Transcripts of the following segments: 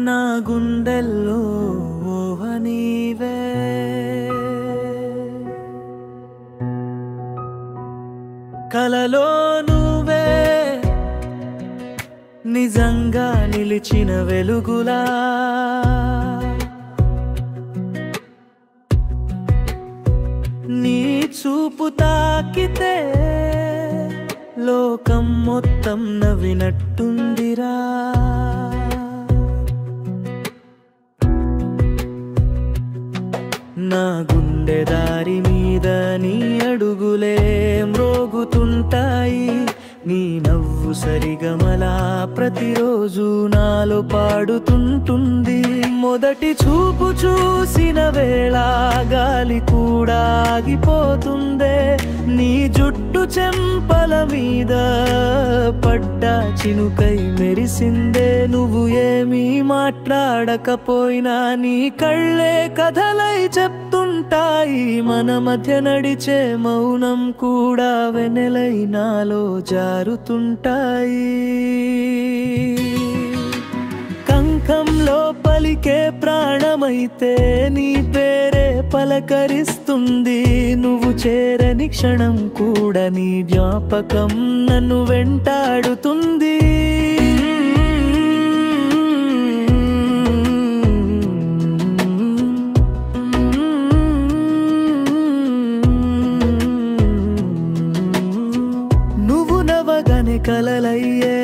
నా గుండెల్లో నీవే కలలో నువ్వే నిజంగా నిలిచిన వెలుగులా నీ చూపు తాకితే లోకం మొత్తం నవ్వినట్టుందిరా నా గుండె దారి మీద నీ అడుగులే మ్రోగుతుంటాయి నీ నవ్వు సరిగమలా ప్రతిరోజు నాలో పాడుతుంటుంది మొదటి చూపు చూసిన వేళ గాలి కూడా ఆగిపోతుందే నీ జుట్టు చెంపల మీద పడ్డా చినుకై మెరిసిందే నువ్వు ఏమీ మాట్లాడకపోయినా నీ కళ్ళే కథలై చెప్తుంటాయి మన మధ్య నడిచే మౌనం కూడా వెన్నెలై నాలో జారుతుంటాయి కంకంలో పలికే ప్రాణమైతే నీ పేరే పలకరిస్తుంది నువ్వు చేరని క్షణం కూడా నీ జ్ఞాపకం నన్ను వెంటాడుతుంది నువ్వు నవగనే కలలయ్యే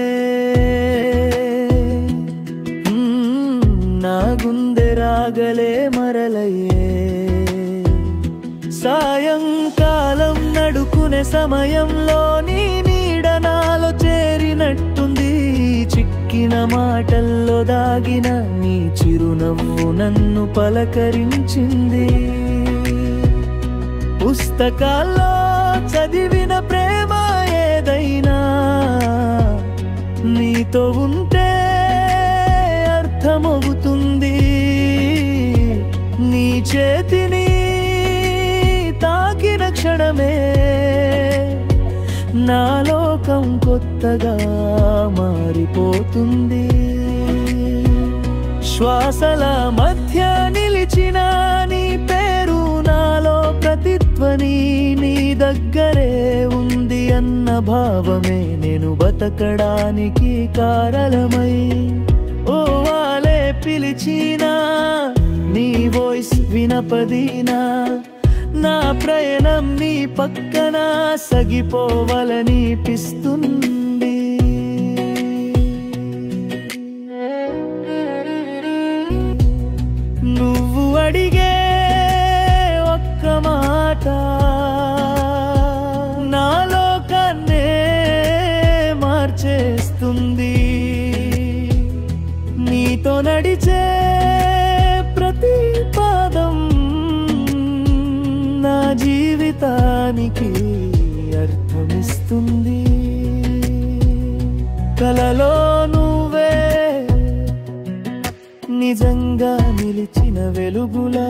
నా గుండె రాగలే మరలయ్యే సాయంకాలం నడుకునే సమయంలో నీ నీడ నాలో చేరినట్టుంది చిక్కిన మాటల్లో దాగిన నీ చిరునవ్వు నన్ను పలకరించింది పుస్తకాల్లో చదివిన ప్రేమ ఏదైనా నీతో ఉంటే అర్థమవుతుంది నీ చేతిని తాకిన క్షణమే నా లోకం కొత్తగా మారిపోతుంది శ్వాసల మధ్య నిలిచిన నీ పేరు నాలో ప్రతిధ్వని నీ దగ్గరే ఉంది అన్న భావమే నేను బతకడానికి కారణమై ఓ వాలే పిలిచినా నీ వాయిస్ వినపదినా నా ప్రయాణం నీ పక్కన సగిపోవాలనిపిస్తుంది నువ్వు అడిగే ఒక్క మాట నా లోకాన్నే మార్చేస్తుంది నీతో నడిచే ప్రతి పాదం నా జీవితానికి అర్థమిస్తుంది కలలో నువ్వే నిజంగా నిలిచిన వెలుగులా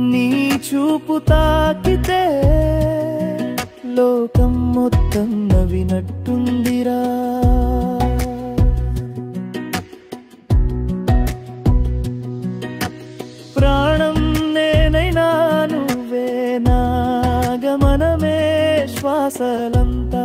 నీ చూపు తాకితే లోకం మొత్తం నవ్వినట్టుందిరా ప్రాణం నేనైనా నువ్వే నా గమనమే శ్వాసలంతా